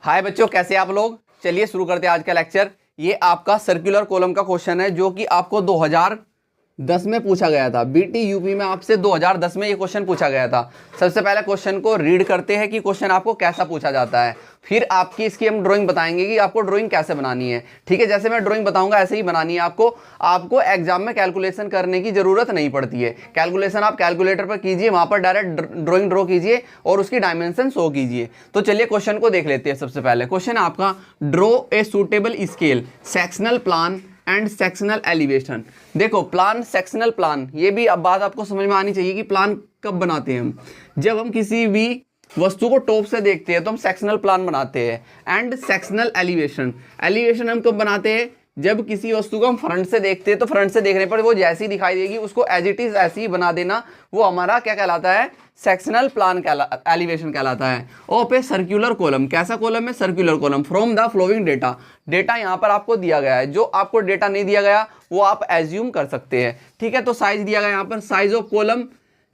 हाय बच्चों, कैसे आप लोग। चलिए शुरू करते हैं आज का लेक्चर। ये आपका सर्कुलर कॉलम का क्वेश्चन है जो कि आपको 2010 में पूछा गया था। बीटी यूपी में आपसे 2010 में ये क्वेश्चन पूछा गया था। सबसे पहले क्वेश्चन को रीड करते हैं कि क्वेश्चन आपको कैसा पूछा जाता है, फिर आपकी इसकी हम ड्राइंग बताएंगे कि आपको ड्राइंग कैसे बनानी है। ठीक है, जैसे मैं ड्राइंग बताऊंगा ऐसे ही बनानी है आपको एग्जाम में कैलकुलेशन करने की जरूरत नहीं पड़ती है। कैलकुलेशन आप कैलकुलेटर पर कीजिए, वहां पर डायरेक्ट ड्राइंग ड्रॉ कीजिए और उसकी डायमेंशन शो कीजिए। तो चलिए क्वेश्चन को देख लेते हैं। सबसे पहले क्वेश्चन है आपका, draw a suitable scale sectional plan and sectional elevation. देखो प्लान, सेक्शनल प्लान, ये भी अब बात आपको समझ में आनी चाहिए कि प्लान कब बनाते हैं हम। जब हम किसी भी वस्तु को टॉप से देखते हैं तो हम सेक्शनल प्लान बनाते हैं। एंड सेक्शनल एलिवेशन, एलिवेशन हम कब बनाते हैं, जब किसी वस्तु को हम फ्रंट से देखते हैं तो फ्रंट से देखने पर वो जैसी दिखाई देगी उसको एज इट इज ऐसी ही बना देना, वो हमारा क्या कहलाता है, सेक्शनल प्लान एलिवेशन कहलाता है। और पे सर्कुलर कॉलम, कैसा कॉलम है, circular column. From the flowing data, data यहाँ पर आपको दिया गया है, जो आपको डेटा नहीं दिया गया वो आप एज्यूम कर सकते हैं। ठीक है, तो साइज दिया गया यहाँ पर, size of column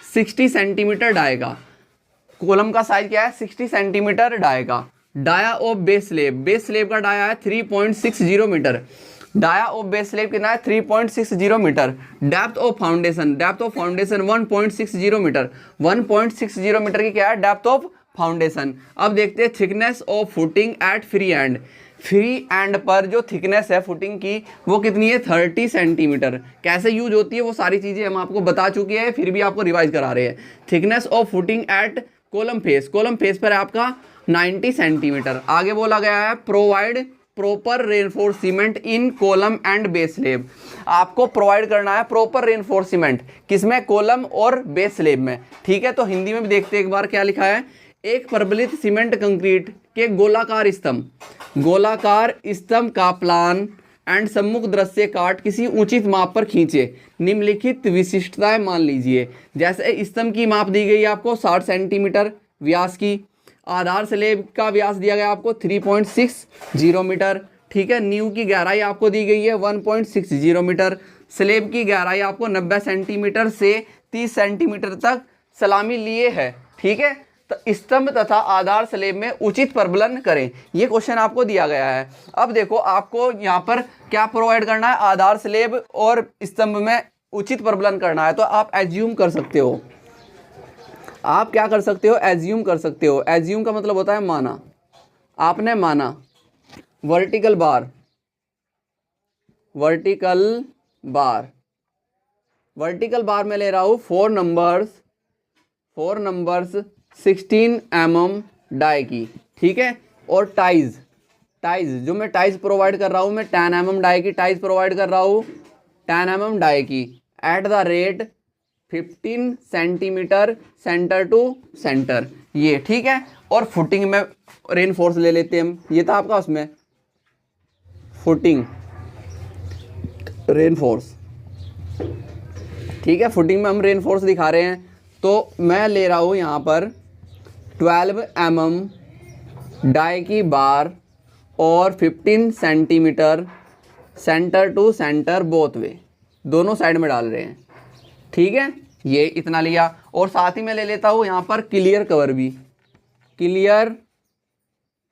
60 centimetre dia का। कॉलम का साइज क्या है, 60 सेंटीमीटर डाय का। Dia of base slab, base slab का डाया है 3.60 metre. Dia of base slab कितना है, 3.60 metre. Depth of foundation, depth of foundation 1.60 metre. 1.60 metre की क्या है, डेप्थ ऑफ फाउंडेशन। अब देखते हैं thickness of footing at free end. Free end पर जो थिकनेस है फुटिंग की वो कितनी है, 30 सेंटीमीटर। कैसे यूज होती है वो सारी चीजें हम आपको बता चुके हैं, फिर भी आपको रिवाइज करा रहे हैं। Thickness of footing at column face, column face पर है आपका 90 सेंटीमीटर। आगे बोला गया है provide proper reinforcement in column and base slab. आपको प्रोवाइड करना है प्रॉपर रेनफोर्समेंट, किसमें, कॉलम और बेस स्लेब में। ठीक है, तो हिंदी में भी देखते हैं एक बार क्या लिखा है। एक प्रबलित सीमेंट कंक्रीट के गोलाकार स्तंभ, गोलाकार स्तंभ का प्लान एंड सम्मुख दृश्य काट किसी उचित माप पर खींचे। निम्नलिखित विशिष्टताएं मान लीजिए। जैसे स्तंभ की माप दी गई है आपको 60 सेंटीमीटर व्यास की। आधार स्लेब का व्यास दिया गया आपको 3.60 मीटर। ठीक है, नींव की गहराई आपको दी गई है 1.60 मीटर। स्लेब की गहराई आपको 90 सेंटीमीटर से 30 सेंटीमीटर तक सलामी लिए है। ठीक है, तो स्तंभ तथा आधार स्लेब में उचित प्रबलन करें, ये क्वेश्चन आपको दिया गया है। अब देखो आपको यहाँ पर क्या प्रोवाइड करना है, आधार स्लेब और स्तंभ में उचित प्रबलन करना है। तो आप एज्यूम कर सकते हो, आप क्या कर सकते हो, एज्यूम कर सकते हो। एज्यूम का मतलब होता है माना, आपने माना। Vertical bar, vertical bar, vertical bar में ले रहा हूँ 4 नंबर्स 16 mm डाई की। ठीक है, और टाइज, टाइज जो मैं टाइज प्रोवाइड कर रहा हूँ, मैं 10 mm डाई की टाइज प्रोवाइड कर रहा हूँ, 10 mm डाई की at the rate 15 centimetre centre to centre, ये। ठीक है, और फुटिंग में रेनफोर्स ले लेते हैं हम, ये था आपका उसमें फुटिंग रेनफोर्स। ठीक है, फुटिंग में हम रेनफोर्स दिखा रहे हैं, तो मैं ले रहा हूँ यहाँ पर 12 mm डाई की बार और 15 centimetre centre to centre both way, दोनों साइड में डाल रहे हैं। ठीक है, ये इतना लिया। और साथ ही मैं ले लेता हूं यहां पर क्लियर कवर भी, clear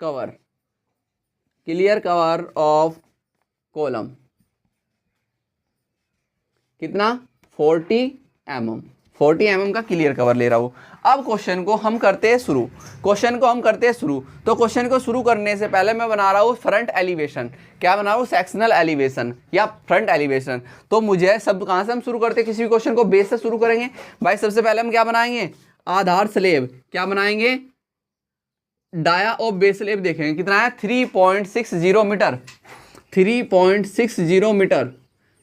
cover, clear cover of column कितना, 40 mm, 40 mm का क्लियर कवर ले रहा हूं। अब क्वेश्चन को हम करते हैं शुरू, तो क्वेश्चन को शुरू करने से पहले मैं बना रहा हूँ फ्रंट एलिवेशन। क्या बना रहा हूँ, सेक्शनल एलिवेशन या फ्रंट एलिवेशन। तो मुझे सब कहाँ से हम शुरू करते हैं, किसी भी क्वेश्चन को बेस से शुरू करेंगे भाई। सबसे पहले हम क्या बनाएंगे, आधार स्लेब। क्या बनाएंगे, डाया ऑफ बेस स्लेब देखेंगे कितना है, 3.60 मीटर, 3.60 मीटर।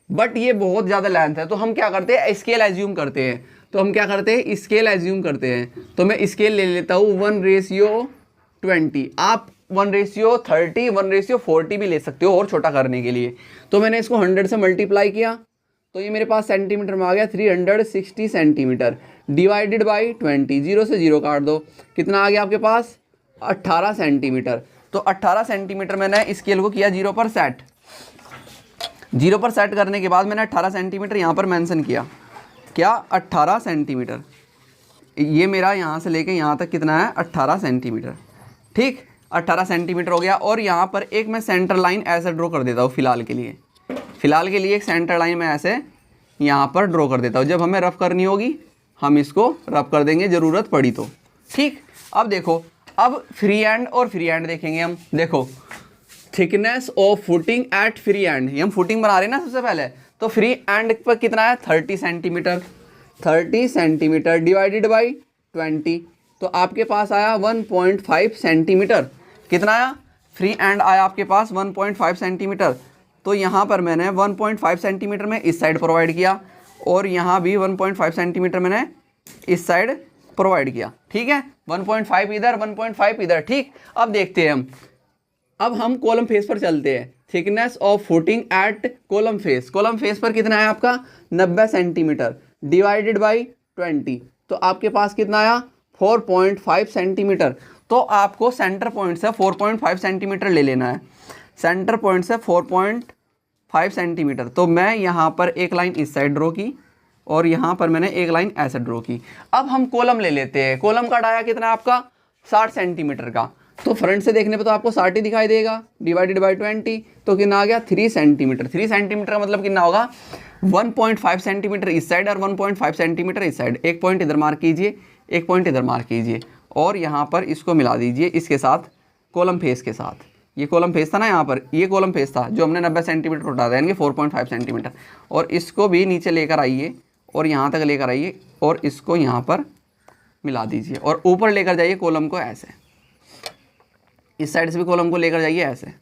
बट ये बहुत ज़्यादा लेंथ है, तो हम क्या करते हैं, स्केल एज्यूम करते हैं। तो हम क्या करते हैं, स्केल एज्यूम करते हैं। तो मैं स्केल ले लेता हूँ 1:20। आप 1:30, 1:40 भी ले सकते हो और छोटा करने के लिए। तो मैंने इसको 100 से मल्टीप्लाई किया तो ये मेरे पास सेंटीमीटर में आ गया 360 सेंटीमीटर डिवाइडेड बाई 20। 0 से 0 काट दो, कितना आ गया आपके पास, 18 सेंटीमीटर। तो 18 सेंटीमीटर मैंने स्केल को किया 0 पर सेट। 0 पर सेट करने के बाद मैंने 18 सेंटीमीटर यहाँ पर मेंशन किया, क्या, 18 सेंटीमीटर। ये मेरा यहाँ से लेके यहाँ तक कितना है, 18 सेंटीमीटर। ठीक, 18 सेंटीमीटर हो गया। और यहाँ पर एक मैं सेंटर लाइन ऐसे ड्रॉ कर देता हूँ फिलहाल के लिए। फिलहाल के लिए एक सेंटर लाइन मैं ऐसे यहाँ पर ड्रॉ कर देता हूँ। जब हमें रफ करनी होगी हम इसको रफ कर देंगे, ज़रूरत पड़ी तो। ठीक, अब देखो, अब फ्री हैंड और फ्री हैंड देखेंगे हम। देखो, thickness of footing at free end, ये हम फुटिंग बना रहे हैं ना सबसे पहले, तो फ्री हैंड पर कितना है 30 सेंटीमीटर। 30 सेंटीमीटर डिवाइडेड बाई 20, तो आपके पास आया 1.5 सेंटीमीटर। कितना आया? फ्री हैंड आया आपके पास 1.5 सेंटीमीटर। तो यहाँ पर मैंने 1.5 सेंटीमीटर में इस साइड प्रोवाइड किया और यहाँ भी 1.5 सेंटीमीटर मैंने इस साइड प्रोवाइड किया। ठीक है, 1.5 इधर 1.5 इधर। ठीक, अब देखते हैं हम, अब हम कॉलम फेस पर चलते हैं। Thickness of footing at column face, column face पर कितना है आपका 90 सेंटीमीटर डिवाइडेड बाई 20, तो आपके पास कितना आया 4.5 सेंटीमीटर। तो आपको सेंटर पॉइंट से 4.5 सेंटीमीटर ले लेना है, सेंटर पॉइंट से 4.5 सेंटीमीटर। तो मैं यहाँ पर एक लाइन इस साइड ड्रॉ की और यहाँ पर मैंने एक लाइन ऐसे ड्रॉ की। अब हम कॉलम ले लेते हैं। कॉलम का डाया कितना है आपका 60 सेंटीमीटर का, तो फ्रंट से देखने पे तो आपको 60 ही दिखाई देगा, डिवाइडेड बाई 20, तो कितना आ गया 3 सेंटीमीटर। 3 सेंटीमीटर का मतलब कितना होगा 1.5 सेंटीमीटर इस साइड और 1.5 सेंटीमीटर इस साइड। एक पॉइंट इधर मार्क कीजिए, एक पॉइंट इधर मार्क कीजिए और यहाँ पर इसको मिला दीजिए इसके साथ, कॉलम फेस के साथ। ये कॉलम फेस था ना, यहाँ पर ये कॉलम फेस था जो हमने 90 सेंटीमीटर उठा था, यानी कि 4.5 सेंटीमीटर। और इसको भी नीचे लेकर आइए और यहाँ तक लेकर आइए और इसको यहाँ पर मिला दीजिए और ऊपर लेकर जाइए कॉलम को ऐसे, इस साइड से भी कॉलम को लेकर जाइए ऐसे।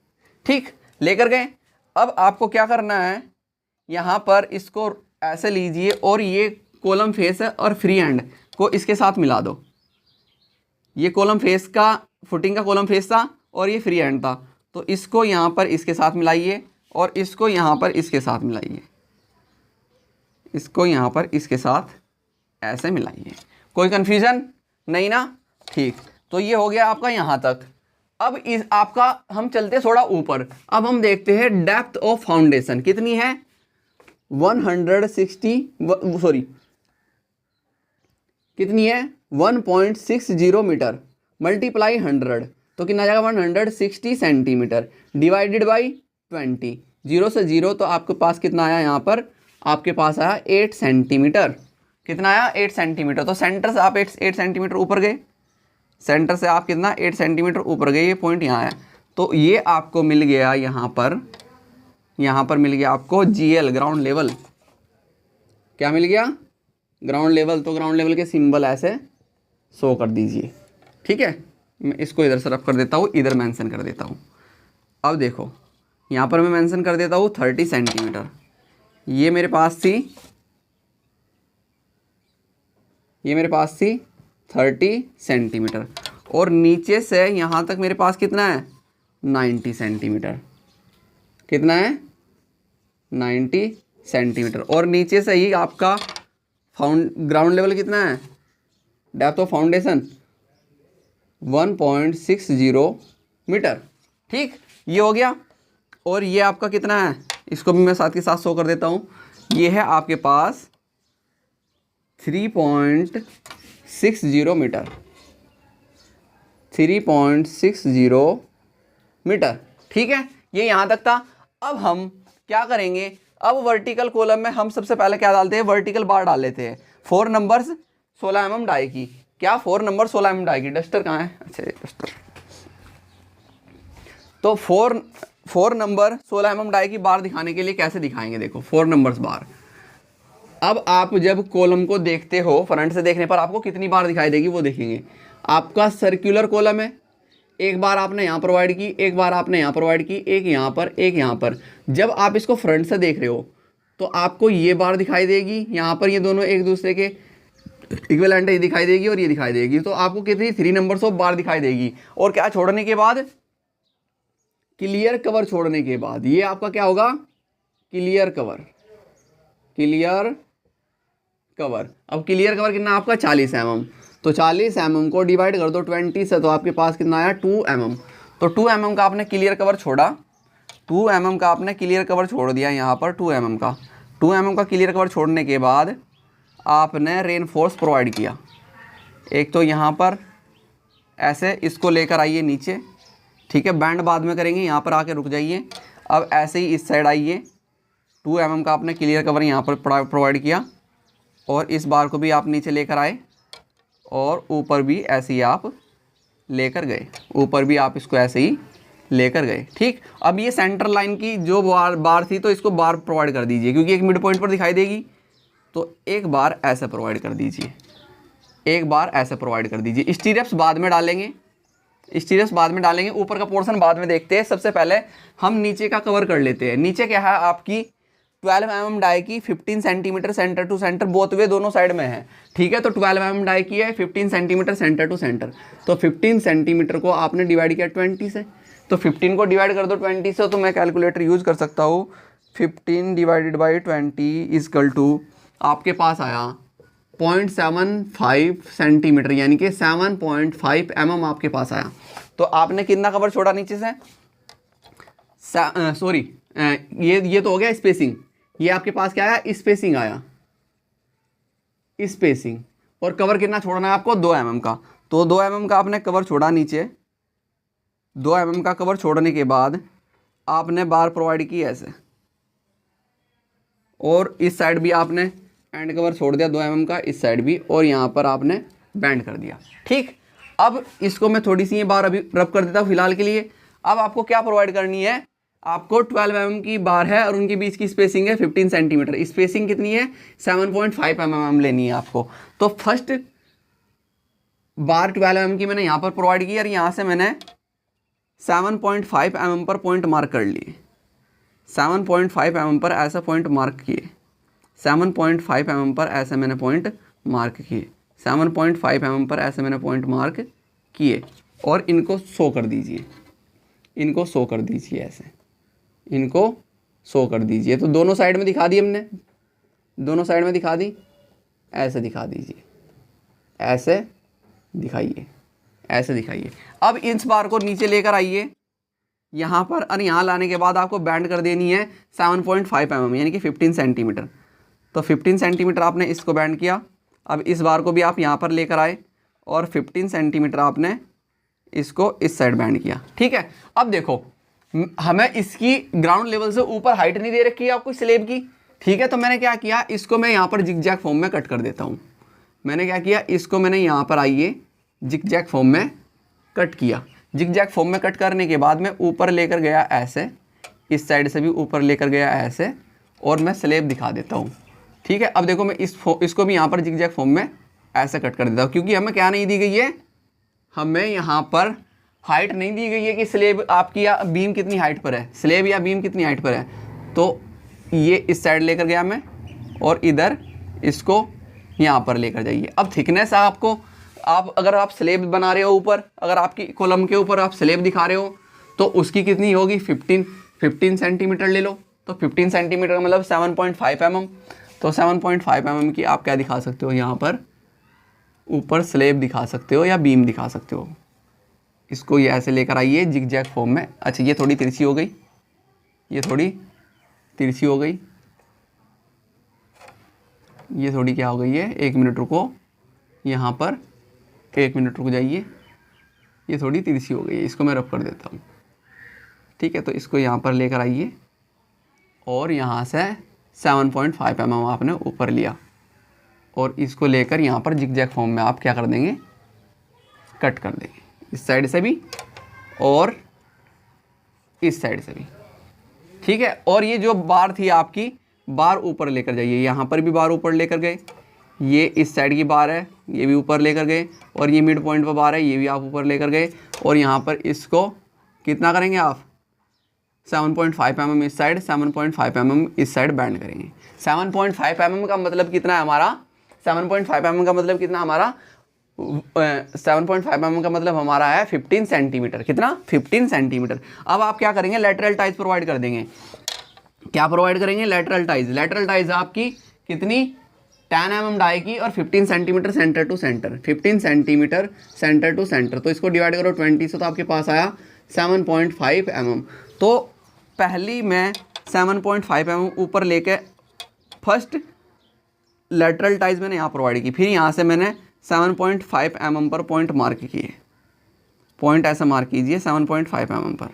ठीक, लेकर गए। अब आपको क्या करना है, यहाँ पर इसको ऐसे लीजिए और ये कॉलम फेस है और फ्री हैंड को इसके साथ मिला दो। ये कॉलम फेस का, फुटिंग का कॉलम फेस था और ये फ्री हैंड था, तो इसको यहाँ पर इसके साथ मिलाइए और इसको यहाँ पर इसके साथ मिलाइए, इसको यहाँ पर इसके साथ ऐसे मिलाइए। कोई कन्फ्यूजन नहीं ना? ठीक, तो ये हो गया आपका यहाँ तक। अब इस आपका हम चलते थोड़ा ऊपर। अब हम देखते हैं डेप्थ ऑफ फाउंडेशन कितनी है कितनी है 1.60 मीटर मल्टीप्लाई 100, तो कितना जाएगा 160 सेंटीमीटर डिवाइडेड बाई 20। 0 से 0 तो आपके पास कितना आया, यहाँ पर आपके पास आया 8 सेंटीमीटर। कितना आया 8 सेंटीमीटर। तो सेंटर से आप 8 सेंटीमीटर ऊपर गए, सेंटर से आप कितना 8 सेंटीमीटर ऊपर गए, ये पॉइंट यहाँ है। तो ये आपको मिल गया यहाँ पर मिल गया आपको GL ग्राउंड लेवल। क्या मिल गया? Ground level. तो ग्राउंड लेवल के सिंबल ऐसे शो कर दीजिए। ठीक है, मैं इसको इधर से रफ कर देता हूँ, इधर मेंशन कर देता हूँ। अब देखो यहाँ पर मैं मेंशन कर देता हूँ 30 सेंटीमीटर। ये मेरे पास थी 30 सेंटीमीटर और नीचे से यहाँ तक मेरे पास कितना है 90 सेंटीमीटर। कितना है 90 सेंटीमीटर। और नीचे से ही आपका ग्राउंड लेवल कितना है, डेप्थ ऑफ फाउंडेशन 1.60 मीटर। ठीक, ये हो गया। और ये आपका कितना है, इसको भी मैं साथ के साथ शो कर देता हूँ। ये है आपके पास 3.60 मीटर, 3.60 मीटर। ठीक है, ये यहाँ तक था। अब हम क्या करेंगे, अब वर्टिकल कॉलम में हम सबसे पहले क्या डालते हैं, वर्टिकल बार डाल लेते हैं। 4 नंबर्स 16 mm डाई की। क्या 4 नंबर 16 mm डाई की? डस्टर कहाँ है? अच्छा डस्टर। तो 4 नंबर 16 mm डाई की बार दिखाने के लिए कैसे दिखाएंगे, देखो 4 नंबर्स बार। अब आप जब कॉलम को देखते हो फ्रंट से देखने पर आपको कितनी बार दिखाई देगी वो देखेंगे। आपका सर्कुलर कॉलम है, एक बार आपने यहाँ प्रोवाइड की, एक बार आपने यहाँ प्रोवाइड की, एक यहाँ पर, एक यहाँ पर। जब आप इसको फ्रंट से देख रहे हो तो आपको ये बार दिखाई देगी, यहाँ पर ये दोनों एक दूसरे के इक्विवेलेंट ये दिखाई देगी और ये दिखाई देगी। तो आपको कितनी 3 नंबर्स ऑफ बार दिखाई देगी। और क्या छोड़ने के बाद, क्लियर कवर छोड़ने के बाद ये आपका क्या होगा, क्लियर कवर। अब क्लियर कवर कितना आपका 40 mm। तो 40 mm को डिवाइड कर दो 20 से, तो आपके पास कितना आया 2 mm। तो 2 mm का आपने क्लियर कवर छोड़ा, 2 mm का आपने क्लियर कवर छोड़ दिया यहाँ पर 2 mm का। 2 mm का क्लियर कवर छोड़ने के बाद आपने रेनफोर्स प्रोवाइड किया। एक तो यहाँ पर ऐसे इसको लेकर आइए नीचे, ठीक है, बैंड बाद में करेंगे, यहाँ पर आके रुक जाइए। अब ऐसे ही इस साइड आइए, 2 mm का आपने क्लियर कवर यहाँ पर प्रोवाइड किया और इस बार को भी आप नीचे लेकर आए और ऊपर भी ऐसे ही आप लेकर गए, ऊपर भी आप इसको ऐसे ही लेकर गए। ठीक, अब ये सेंटर लाइन की जो बार थी तो इसको बार प्रोवाइड कर दीजिए, क्योंकि एक मिड पॉइंट पर दिखाई देगी, तो एक बार ऐसे प्रोवाइड कर दीजिए, एक बार ऐसे प्रोवाइड कर दीजिए। स्टीरियप्स बाद में डालेंगे, स्टीरियप्स बाद में डालेंगे, ऊपर का पोर्शन बाद में देखते हैं। सबसे पहले हम नीचे का कवर कर लेते हैं। नीचे क्या है आपकी 12 mm डाई की 15 centimetre centre to centre, both way दोनों साइड में है। ठीक है, तो 12 mm डाई की है, 15 सेंटीमीटर सेंटर टू सेंटर, तो 15 सेंटीमीटर को आपने डिवाइड किया 20 से, तो 15 को डिवाइड कर दो 20 से, तो मैं कैलकुलेटर यूज़ कर सकता हूँ। 15 डिवाइडेड बाई 20 इजकल टू आपके पास आया 0.75 सेंटीमीटर, यानी कि 7.5 mm आपके पास आया। तो आपने कितना कवर छोड़ा नीचे से, सॉरी ये तो हो गया स्पेसिंग, ये आपके पास क्या आया, स्पेसिंग आया, स्पेसिंग। और कवर कितना छोड़ना है आपको, 2 mm का, तो 2 mm का आपने कवर छोड़ा नीचे। 2 mm का कवर छोड़ने के बाद आपने बार प्रोवाइड की ऐसे, और इस साइड भी आपने एंड कवर छोड़ दिया 2 mm का, इस साइड भी, और यहाँ पर आपने बैंड कर दिया। ठीक, अब इसको मैं थोड़ी सी ये बार अभी रब कर देता हूँ फिलहाल के लिए। अब आपको क्या प्रोवाइड करनी है, आपको 12 mm की बार है और उनके बीच की स्पेसिंग है 15 सेंटीमीटर, स्पेसिंग कितनी है 7.5 mm लेनी है आपको। तो फर्स्ट बार 12 mm की मैंने यहाँ पर प्रोवाइड की और यहाँ से मैंने 7.5 mm पर पॉइंट मार्क कर लिए, 7.5 mm पर ऐसा पॉइंट मार्क किए, 7.5 mm पर ऐसे मैंने पॉइंट मार्क किए, 7.5 mm पर ऐसे मैंने पॉइंट मार्क किए, और इनको शो कर दीजिए, इनको शो कर दीजिए ऐसे, इनको शो कर दीजिए। तो दोनों साइड में दिखा दी हमने, दोनों साइड में दिखा दी, ऐसे दिखा दीजिए, ऐसे दिखाइए, ऐसे दिखाइए। अब इस बार को नीचे लेकर आइए यहाँ पर, और यहाँ लाने के बाद आपको बैंड कर देनी है 7.5 mm, यानी कि 15 सेंटीमीटर। तो 15 सेंटीमीटर आपने इसको बैंड किया। अब इस बार को भी आप यहाँ पर लेकर आए और 15 सेंटीमीटर आपने इसको इस साइड बैंड किया। ठीक है, अब देखो हमें इसकी ग्राउंड लेवल से ऊपर हाइट नहीं दे रखी है आपको स्लेब की। ठीक है, तो मैंने क्या किया, इसको मैं यहाँ पर जिगजैग फॉर्म में कट कर देता हूँ। मैंने क्या किया, इसको मैंने यहाँ पर आइए जिगजैग फॉर्म में कट किया। जिगजैग फॉर्म में कट करने के बाद मैं ऊपर लेकर गया ऐसे, इस साइड से भी ऊपर लेकर गया ऐसे, और मैं स्लेब दिखा देता हूँ। ठीक है, अब देखो मैं इसको भी यहाँ पर जिगजैग फॉर्म में ऐसे कट कर देता हूँ, क्योंकि हमें क्या नहीं दी गई है, हमें यहाँ पर हाइट नहीं दी गई है कि स्लेब आपकी या बीम कितनी हाइट पर है, स्लेब या बीम कितनी हाइट पर है। तो ये इस साइड लेकर गया मैं, और इधर इसको यहाँ पर लेकर जाइए। अब थिकनेस आपको, आप अगर आप स्लेब बना रहे हो ऊपर, अगर आपकी कॉलम के ऊपर आप स्लेब दिखा रहे हो, तो उसकी कितनी होगी 15 सेंटीमीटर ले लो। तो 15 सेंटीमीटर का मतलब 7.5 mm। तो 7.5 mm की आप क्या दिखा सकते हो, यहाँ पर ऊपर स्लेब दिखा सकते हो या बीम दिखा सकते हो। इसको ये ऐसे लेकर आइए जिगजैग फॉर्म में। अच्छा, ये थोड़ी तिरछी हो गई, ये थोड़ी तिरछी हो गई, ये थोड़ी क्या हो गई है, 1 मिनट रुको, यहाँ पर 1 मिनट रुक जाइए, ये थोड़ी तिरछी हो गई है, इसको मैं रब कर देता हूँ। ठीक है, तो इसको यहाँ पर लेकर आइए और यहाँ से 7.5 mm आपने ऊपर लिया, और इसको लेकर यहाँ पर जिगजैग फॉर्म में आप क्या कर देंगे, कट कर देंगे, इस साइड से भी और इस साइड से भी। ठीक है, और ये जो बार थी आपकी, बार ऊपर लेकर जाइए, यहाँ पर भी बार ऊपर लेकर गए, ये इस साइड की बार है, ये भी ऊपर लेकर गए, और ये मिड पॉइंट पर बार है, ये भी आप ऊपर लेकर गए, और यहाँ पर इसको कितना करेंगे आप, 7.5 mm इस साइड, 7.5 mm इस साइड बैंड करेंगे। 7.5 mm का मतलब कितना है हमारा, 7.5 mm का मतलब कितना हमारा, 7.5 mm का मतलब हमारा है 15 सेंटीमीटर। कितना, 15 सेंटीमीटर। अब आप क्या करेंगे, लेटरल टाइज प्रोवाइड कर देंगे। क्या प्रोवाइड करेंगे, लेटरल टाइज। लेटरल टाइज आपकी कितनी, 10 mm डाई की और 15 centimetre centre to centre, 15 centimetre centre to centre. तो इसको डिवाइड करो 20 से, तो आपके पास आया 7.5 mm। तो पहली मैं 7.5 mm ऊपर लेके फर्स्ट लेटरल टाइज मैंने यहाँ प्रोवाइड की, फिर यहाँ से मैंने 7.5 mm पर पॉइंट मार्क किए, पॉइंट ऐसा मार्क कीजिए 7.5 mm पर,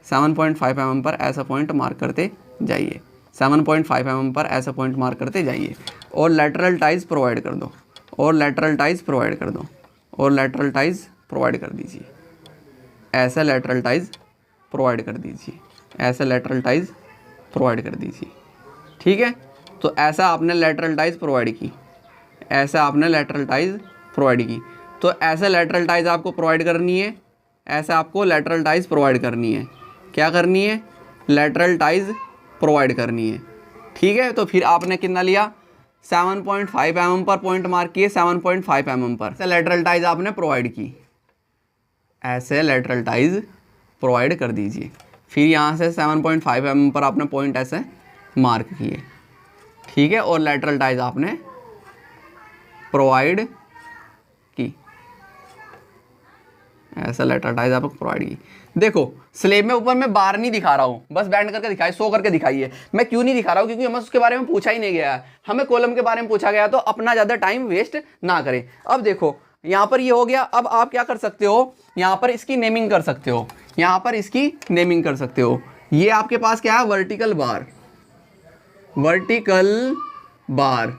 7.5 mm पर ऐसा पॉइंट मार्क करते जाइए, 7.5 mm पर ऐसा पॉइंट मार्क करते जाइए और लैटरल टाइज प्रोवाइड कर दो, और लैटरल टाइज प्रोवाइड कर दो, और लैटरल टाइज प्रोवाइड कर दीजिए, ऐसा लैटरल टाइज प्रोवाइड कर दीजिए, ऐसा लैटरल टाइज प्रोवाइड कर दीजिए। ठीक है, तो ऐसा आपने लैटरल टाइज प्रोवाइड की, ऐसा आपने लैटरल टाइज प्रोवाइड की। तो ऐसा लैटरल टाइज आपको प्रोवाइड करनी है, ऐसा आपको लैटरल टाइज प्रोवाइड करनी है। क्या करनी है? लैटरल टाइज प्रोवाइड करनी है। ठीक है, तो फिर आपने कितना लिया? 7.5 mm पर पॉइंट मार्क किए, 7.5 mm पर ऐसे लैटरल टाइज आपने प्रोवाइड की, ऐसे लैटरल टाइज प्रोवाइड कर दीजिए। फिर यहाँ से 7.5 mm पर आपने पॉइंट ऐसे मार्क किए। ठीक है, और लैटरल टाइज आपने प्रोवाइड की, ऐसा लैटरल टाइज आपको प्रोवाइड की। देखो स्लेब में ऊपर मैं बार नहीं दिखा रहा हूँ, बस बैंड करके दिखाई, शो करके दिखाइए। मैं क्यों नहीं दिखा रहा हूँ? क्योंकि हमें उसके बारे में पूछा ही नहीं गया है, हमें कॉलम के बारे में पूछा गया, तो अपना ज़्यादा टाइम वेस्ट ना करें। अब देखो यहाँ पर ये हो गया। अब आप क्या कर सकते हो? यहाँ पर इसकी नेमिंग कर सकते हो, यहाँ पर इसकी नेमिंग कर सकते हो। ये आपके पास क्या है? Vertical bar, vertical bar,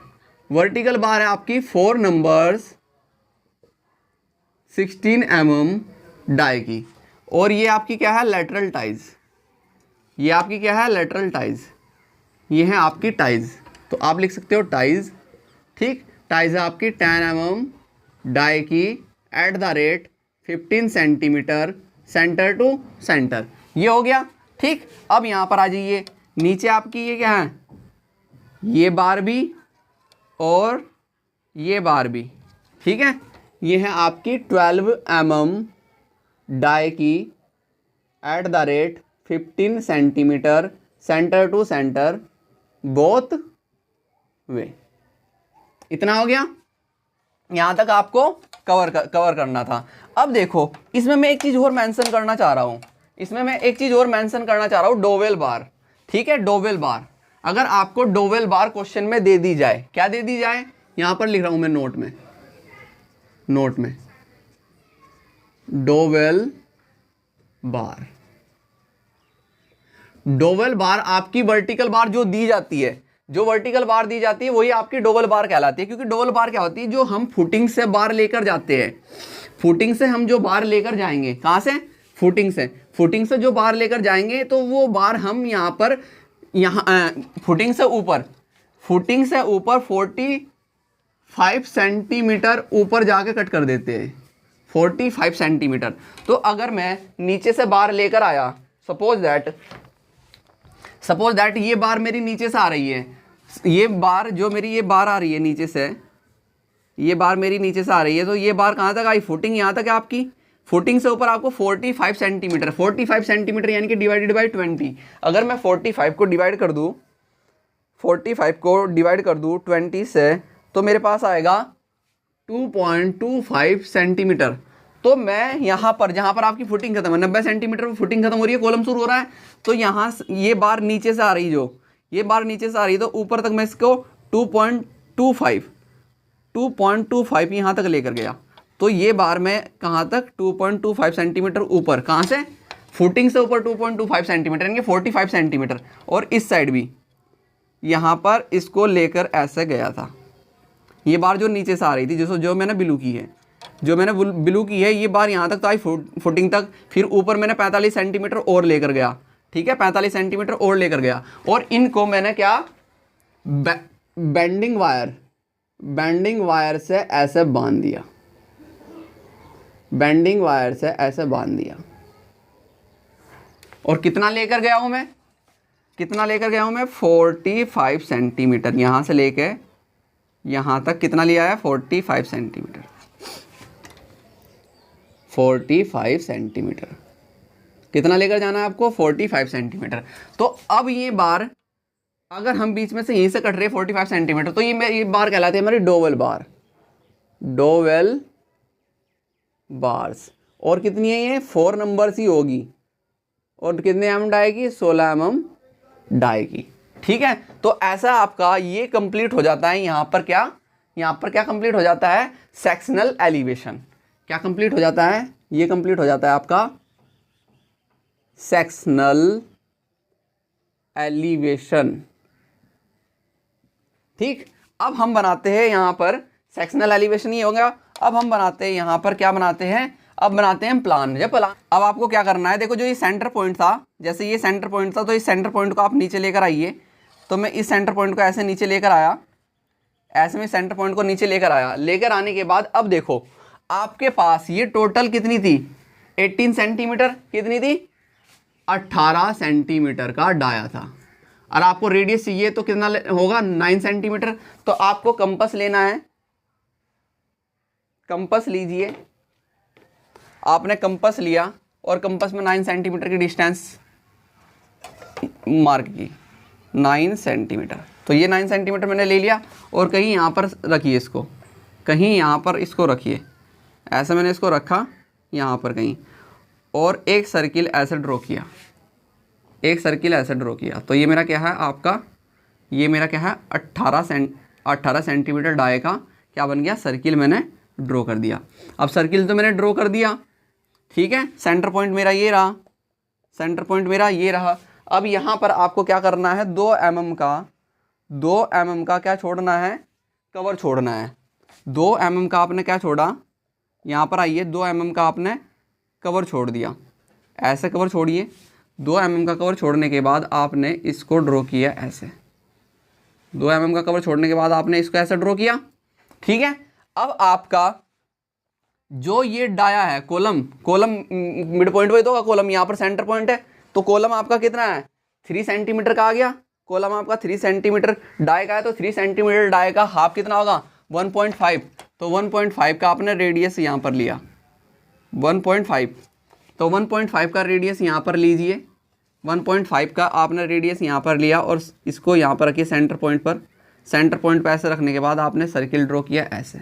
vertical bar है आपकी 4 नंबर्स 16 mm डाई की। और ये आपकी क्या है? Lateral ties. ये आपकी क्या है? Lateral ties. ये है आपकी टाइज, तो आप लिख सकते हो टाइज। ठीक, टाइज है आपकी 10 mm डाई की at the rate 15 centimetre centre to centre. ये हो गया। ठीक, अब यहाँ पर आ जाइए, नीचे आपकी ये क्या है? ये बार भी और ये बार भी। ठीक है, ये है आपकी 12 mm डाई की at the rate 15 centimetre centre to centre both way. इतना हो गया, यहाँ तक आपको कवर करना था। अब देखो इसमें मैं एक चीज़ और मेंशन करना चाह रहा हूँ, इसमें मैं एक चीज़ और मेंशन करना चाह रहा हूँ, डोवेल बार। ठीक है, डोवेल बार। अगर आपको डोवेल बार क्वेश्चन में दे दी जाए, क्या दे दी जाए? यहाँ पर लिख रहा हूँ मैं नोट में, नोट में डोवेल बार। डोवेल बार आपकी वर्टिकल बार जो दी जाती है, जो वर्टिकल बार दी जाती है वही आपकी डोवेल बार कहलाती है। क्योंकि डोवेल बार क्या होती है? जो हम फुटिंग से बार लेकर जाते हैं, फुटिंग से हम जो बार लेकर जाएंगे, कहाँ से? फुटिंग से। फुटिंग से जो बार लेकर जाएंगे तो वो बार हम यहाँ पर, यहाँ फुटिंग से ऊपर, फुटिंग से ऊपर 45 सेंटीमीटर ऊपर जाके कट कर देते हैं, 45 सेंटीमीटर। तो अगर मैं नीचे से बार लेकर आया, सपोज दैट ये बार मेरी नीचे से आ रही है, ये बार जो मेरी ये बार आ रही है नीचे से, ये बार मेरी नीचे से आ रही है, तो ये बार कहाँ तक आई? फुटिंग यहाँ तक है आपकी। फुटिंग से ऊपर आपको 45 सेंटीमीटर, 45 सेंटीमीटर यानी कि डिवाइडेड बाई 20। अगर मैं 45 को डिवाइड कर दूँ, 45 को डिवाइड कर दूँ 20 से, तो मेरे पास आएगा 2.25 सेंटीमीटर। तो मैं यहाँ पर, जहाँ पर आपकी फुटिंग खत्म है, 90 सेंटीमीटर पर फुटिंग खत्म हो रही है, कॉलम शुरू हो रहा है, तो यहाँ ये बार नीचे से आ रही, जो ये बार नीचे से आ रही है, तो ऊपर तक मैं इसको 2.25 यहाँ तक लेकर गया। तो ये बार मैं कहाँ तक? 2.25 सेंटीमीटर ऊपर। कहाँ से? फुटिंग से ऊपर 2.25 सेंटीमीटर यानी कि 45 सेंटीमीटर। और इस साइड भी यहाँ पर इसको लेकर ऐसे गया था। ये बार जो नीचे से आ रही थी, जो मैंने ब्लू की है, जो मैंने ब्लू की है, ये बार यहाँ तक तो आई फुटिंग तक। फिर ऊपर मैंने 45 सेंटीमीटर और लेकर गया। ठीक है, 45 सेंटीमीटर और लेकर गया, और इनको मैंने क्या? बेंडिंग वायर से ऐसे बांध दिया, बेंडिंग वायर से ऐसे बांध दिया। और कितना लेकर गया हूं मैं? कितना लेकर गया हूं मैं? 45 सेंटीमीटर। यहाँ से लेके यहाँ तक कितना लिया है? 45 सेंटीमीटर, 45 सेंटीमीटर। कितना लेकर जाना है आपको? 45 सेंटीमीटर। तो अब ये बार अगर हम बीच में से यहीं से कट रहे 45 सेंटीमीटर, तो ये बार कहलाती है हमारी डोवेल बार, डोवेल बार्स। और कितनी है ये? 4 नंबर्स ही होगी। और कितने mm डाई की? 16 mm डाई की। ठीक है, तो ऐसा आपका ये कंप्लीट हो जाता है। यहाँ पर क्या कंप्लीट हो जाता है? Sectional elevation. क्या कंप्लीट हो जाता है? ये कंप्लीट हो जाता है आपका सेक्शनल एलिवेशन। ठीक, अब हम बनाते हैं यहाँ पर सेक्शनल एलिवेशन ही होगा। अब हम बनाते हैं यहाँ पर क्या बनाते हैं, अब बनाते हैं प्लान। जब प्लान, अब आपको क्या करना है, देखो जो ये सेंटर पॉइंट था, जैसे ये सेंटर पॉइंट था, तो इस सेंटर पॉइंट को आप नीचे लेकर आइए। तो मैं इस सेंटर पॉइंट को ऐसे नीचे लेकर आया, ऐसे में सेंटर पॉइंट को नीचे लेकर आया। लेकर आने के बाद अब देखो आपके पास ये टोटल कितनी थी, 18 सेंटीमीटर, कितनी थी, 18 सेंटीमीटर का डाया था। और आपको रेडियस चाहिए तो कितना होगा, 9 सेंटीमीटर। तो आपको कंपास लेना है, कंपास लीजिए। आपने कंपास लिया और कंपास में 9 सेंटीमीटर की डिस्टेंस मार्क की, 9 सेंटीमीटर। तो ये 9 सेंटीमीटर मैंने ले लिया और कहीं यहाँ पर रखिए इसको, कहीं यहाँ पर इसको रखिए, ऐसे मैंने इसको रखा यहाँ पर कहीं, और एक सर्किल ऐसे ड्रॉ किया, एक सर्किल ऐसे ड्रॉ किया। तो ये मेरा क्या है आपका, ये मेरा क्या है 18 सेंटीमीटर डाय का क्या बन गया, सर्किल मैंने ड्रॉ कर दिया। अब सर्किल तो मैंने ड्रॉ कर दिया, ठीक है, सेंटर पॉइंट मेरा ये रहा, सेंटर पॉइंट मेरा ये रहा। अब यहाँ पर आपको क्या करना है, 2 mm का क्या छोड़ना है, कवर छोड़ना है। 2 mm का आपने क्या छोड़ा, यहाँ पर आइए, 2 mm का आपने कवर छोड़ दिया, ऐसे कवर छोड़िए। 2 mm का कवर छोड़ने के बाद आपने इसको ड्रॉ किया ऐसे, 2 mm का कवर छोड़ने के बाद आपने इसको ऐसे ड्रॉ किया, ठीक है। अब आपका जो ये डाया है, कॉलम मिड पॉइंट पे तो होगा, कॉलम यहाँ पर सेंटर पॉइंट है, तो कॉलम आपका कितना है, 3 सेंटीमीटर का आ गया। कॉलम आपका 3 सेंटीमीटर डाय का है, तो 3 सेंटीमीटर डाय का हाफ कितना होगा, 1.5। तो 1.5 का आपने रेडियस यहाँ पर लिया, 1.5। तो 1.5 का रेडियस यहाँ पर लीजिए, 1.5 का आपने रेडियस यहाँ पर लिया और इसको यहाँ पर रखिए सेंटर पॉइंट पर। सेंटर पॉइंट पर ऐसे रखने के बाद आपने सर्किल ड्रॉ किया ऐसे,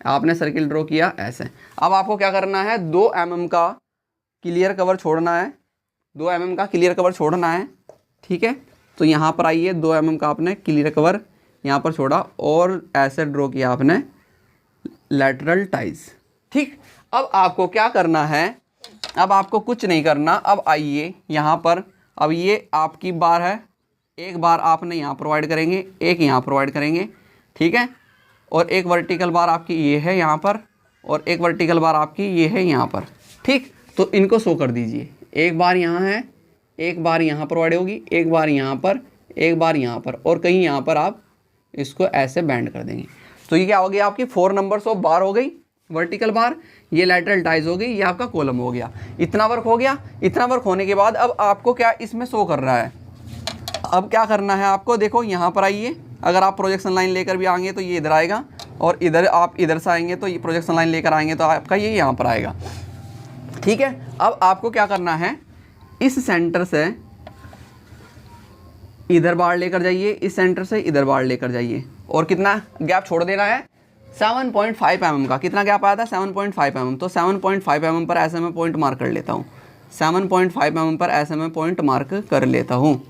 आपने सर्किल ड्रॉ किया ऐसे। अब आपको क्या करना है, 2 mm का क्लियर कवर छोड़ना है, 2 mm का क्लियर कवर छोड़ना है, ठीक है। तो यहाँ पर आइए, 2 mm का आपने क्लियर कवर यहाँ पर छोड़ा और ऐसे ड्रॉ किया आपने लैटरल टाइज, ठीक। अब आपको क्या करना है, अब आपको कुछ नहीं करना। अब आइए यहाँ पर, अब ये आपकी बार है, एक बार आपने यहाँ प्रोवाइड करेंगे, एक यहाँ प्रोवाइड करेंगे, ठीक है। और एक वर्टिकल बार आपकी ये है यहाँ पर, और एक वर्टिकल बार आपकी ये है यहाँ पर, ठीक। तो इनको शो कर दीजिए, एक बार यहाँ है, एक बार यहाँ प्रोवाइड होगी, एक बार यहाँ पर, एक बार यहाँ पर, और कहीं यहाँ पर आप इसको ऐसे बैंड कर देंगे। तो ये क्या हो गया, आपकी 4 नंबर्स ऑफ बार हो गई, वर्टिकल बार, ये लैटरल टाइज हो गई, ये आपका कॉलम हो गया। इतना वर्क हो गया। इतना वर्क होने के बाद अब आपको क्या इसमें शो कर रहा है, अब क्या करना है आपको, देखो यहाँ पर आइए। अगर आप प्रोजेक्शन लाइन लेकर भी आएंगे तो ये इधर आएगा, और इधर आप इधर से आएंगे तो ये प्रोजेक्शन लाइन लेकर आएंगे तो आपका ये यहाँ पर आएगा, ठीक है। अब आपको क्या करना है, इस सेंटर से इधर बार लेकर जाइए, इस सेंटर से इधर बार लेकर जाइए, और कितना गैप छोड़ देना है, 7.5 mm का। कितना गैप आया था, 7.5 mm। तो 7.5 mm पर ऐसे मैं पॉइंट मार्क कर लेता हूँ, 7.5 mm पर ऐसे मैं पॉइंट मार्क कर लेता हूँ।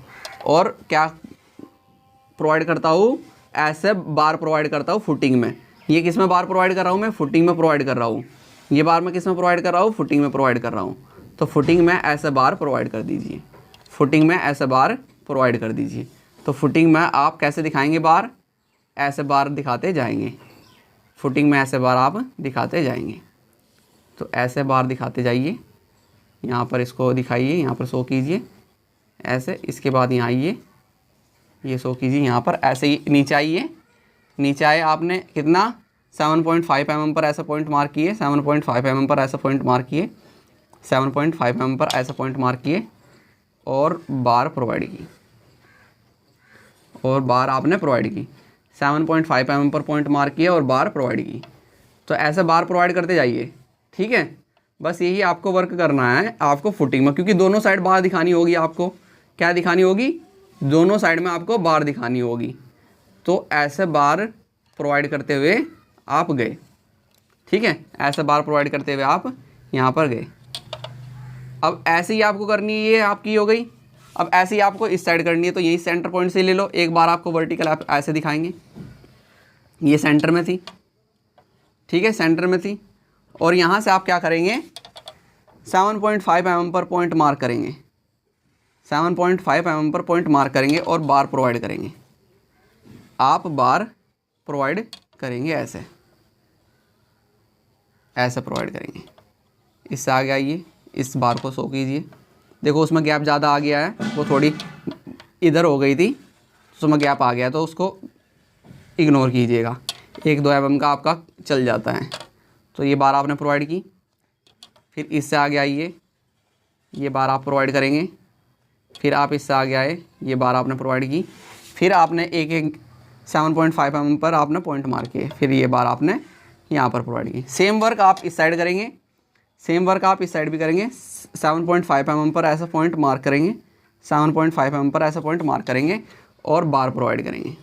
और क्या प्रोवाइड करता हूँ, ऐसे बार प्रोवाइड करता हूँ फुटिंग में। ये किस में बार प्रोवाइड कर रहा हूँ, मैं फुटिंग में प्रोवाइड कर रहा हूँ। ये बार मैं किस में प्रोवाइड कर रहा हूँ, फुटिंग में प्रोवाइड कर रहा हूँ। तो फुटिंग में ऐसे बार प्रोवाइड कर दीजिए, फुटिंग में ऐसे बार प्रोवाइड कर दीजिए। तो फुटिंग में आप कैसे दिखाएंगे बार, ऐसे बार दिखाते जाएंगे, फुटिंग में ऐसे बार आप दिखाते जाएंगे। तो ऐसे बार दिखाते जाइए, यहाँ पर इसको दिखाइए, यहाँ पर शो कीजिए ऐसे। इसके बाद यहाँ आइए, ये शो कीजिए यहाँ पर, ऐसे ही नीचे आइए। नीचे आए आपने कितना, 7.5 mm पर ऐसा पॉइंट मार्क किए, 7.5 mm पर ऐसा पॉइंट मार्क किए, 7.5 mm पर ऐसा पॉइंट मार्क किए, और बार प्रोवाइड की, और बार आपने प्रोवाइड की। 7.5 mm पर पॉइंट मार्क किया और बार प्रोवाइड की। तो ऐसे बार प्रोवाइड करते जाइए, ठीक है। बस यही आपको वर्क करना है आपको फुटिंग में, क्योंकि दोनों साइड बार दिखानी होगी आपको। क्या दिखानी होगी, दोनों साइड में आपको बार दिखानी होगी। तो ऐसे बार प्रोवाइड करते हुए आप गए, ठीक है, ऐसे बार प्रोवाइड करते हुए आप यहाँ पर गए। अब ऐसे ही आपको करनी है, ये आपकी हो गई। अब ऐसे ही आपको इस साइड करनी है, तो यही सेंटर पॉइंट से ले लो। एक बार आपको वर्टिकल आप ऐसे दिखाएंगे, ये सेंटर में थी, ठीक है, सेंटर में थी। और यहाँ से आप क्या करेंगे 7.5 mm पर पॉइंट मार्क करेंगे, 7.5 mm पर पॉइंट मार्क करेंगे और बार प्रोवाइड करेंगे। आप बार प्रोवाइड करेंगे ऐसे प्रोवाइड करेंगे। इससे आगे आइए, इस बार को शो कीजिए। देखो उसमें गैप ज़्यादा आ गया है, वो थोड़ी इधर हो गई थी, उसमें गैप आ गया, तो उसको इग्नोर कीजिएगा। 1-2 mm का आपका चल जाता है। तो ये बार आपने प्रोवाइड की। फिर इससे आगे आइए, ये बार आप प्रोवाइड करेंगे। फिर आप इससे आगे आए, ये बार आपने प्रोवाइड की। फिर आपने एक 7.5 mm पर आपने पॉइंट मार किए। फिर ये बार आपने यहाँ पर प्रोवाइड की। सेम वर्क आप इस साइड करेंगे, सेम वर्क आप इस साइड भी करेंगे। 7.5 mm पर ऐसा पॉइंट मार्क करेंगे, 7.5 mm पर ऐसा पॉइंट मार्क करेंगे और बार प्रोवाइड करेंगे।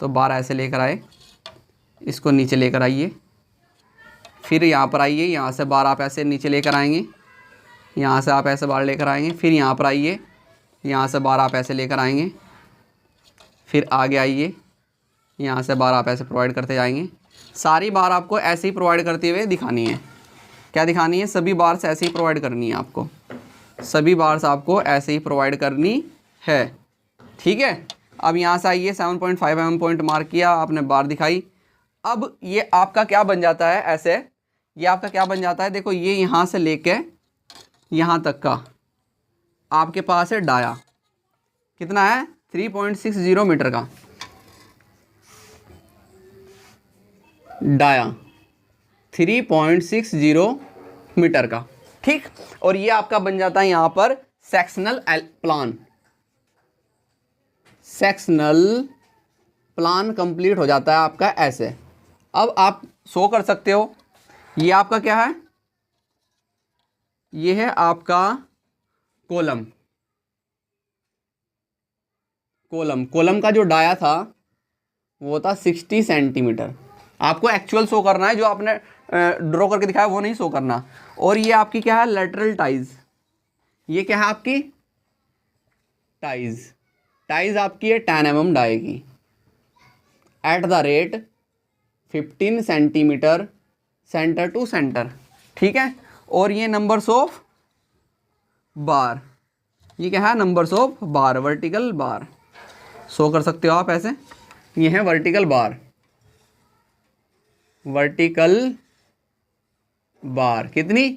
तो बार ऐसे लेकर आए, इसको नीचे लेकर आइए। फिर यहाँ पर आइए, यहाँ से बार आप ऐसे नीचे लेकर आएंगे, यहाँ से आप ऐसे बार लेकर आएंगे। फिर यहाँ पर आइए, यहाँ से बार आप ऐसे लेकर आएंगे। फिर आगे आइए, यहाँ से बार आप ऐसे प्रोवाइड करते जाएंगे। सारी बार आपको ऐसे ही प्रोवाइड करते हुए दिखानी है। क्या दिखानी है? सभी बार्स ऐसे ही प्रोवाइड करनी है आपको, सभी बार्स आपको ऐसे ही प्रोवाइड करनी है। ठीक है, अब यहाँ से आइए, 7.5 mm पॉइंट मार्क किया आपने, बार दिखाई। अब ये आपका क्या बन जाता है ऐसे, ये आपका क्या बन जाता है? देखो ये यहाँ से लेके यहाँ तक का आपके पास है डाया, कितना है? 3.60 मीटर का डाया, 3.60 मीटर का। ठीक, और ये आपका बन जाता है यहाँ पर sectional plan. Sectional plan complete हो जाता है आपका ऐसे। अब आप शो कर सकते हो, ये आपका क्या है? ये है आपका कॉलम। कॉलम का जो डाया था वो था 60 सेंटीमीटर। आपको एक्चुअल शो करना है, जो आपने ड्रॉ करके दिखाया वो नहीं शो करना। और ये आपकी क्या है? Lateral ties. ये क्या है आपकी? टाइज आपकी है 10 mm डाई की, at the rate 15 centimetre centre to centre. ठीक है, और ये नंबर्स ऑफ बार, ये क्या है? Numbers of bar, vertical bar show कर सकते हो आप ऐसे। ये है वर्टिकल बार, वर्टिकल बार कितनी?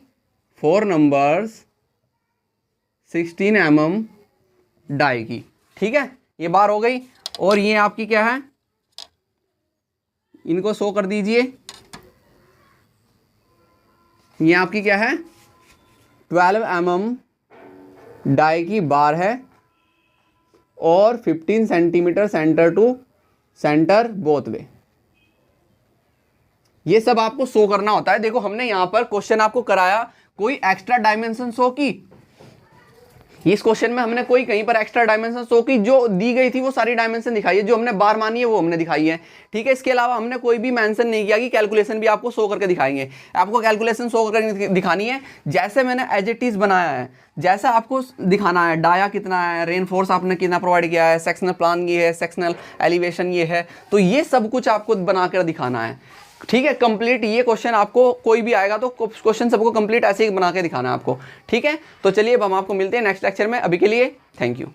4 नंबर्स 16 mm डाई की। ठीक है, ये बार हो गई। और ये आपकी क्या है? इनको शो कर दीजिए। ये आपकी क्या है? 12 mm डाई की बार है और 15 centimetre centre to centre both way. ये सब आपको शो करना होता है। देखो हमने यहां पर क्वेश्चन आपको कराया, कोई एक्स्ट्रा डायमेंशन शो की? इस क्वेश्चन में हमने कोई कहीं पर एक्स्ट्रा डायमेंशन शो की? जो दी गई थी वो सारी डायमेंशन दिखाई है, जो हमने बार मानी है वो हमने दिखाई है। ठीक है, इसके अलावा हमने कोई भी मेंशन नहीं किया कि कैलकुलेशन भी आपको शो करके दिखाएंगे। आपको कैलकुलेशन शो करके दिखानी है जैसे मैंने एज इट इज बनाया है, जैसा आपको दिखाना है। डाया कितना है, रेनफोर्स आपने कितना प्रोवाइड किया है, सेक्शनल प्लान ये है, सेक्शनल एलिवेशन ये है, तो ये सब कुछ आपको बनाकर दिखाना है। ठीक है, कंप्लीट ये क्वेश्चन आपको कोई भी आएगा तो क्वेश्चन सबको कंप्लीट ऐसे ही बना के दिखाना है आपको। ठीक है, तो चलिए अब हम आपको मिलते हैं नेक्स्ट लेक्चर में। अभी के लिए थैंक यू।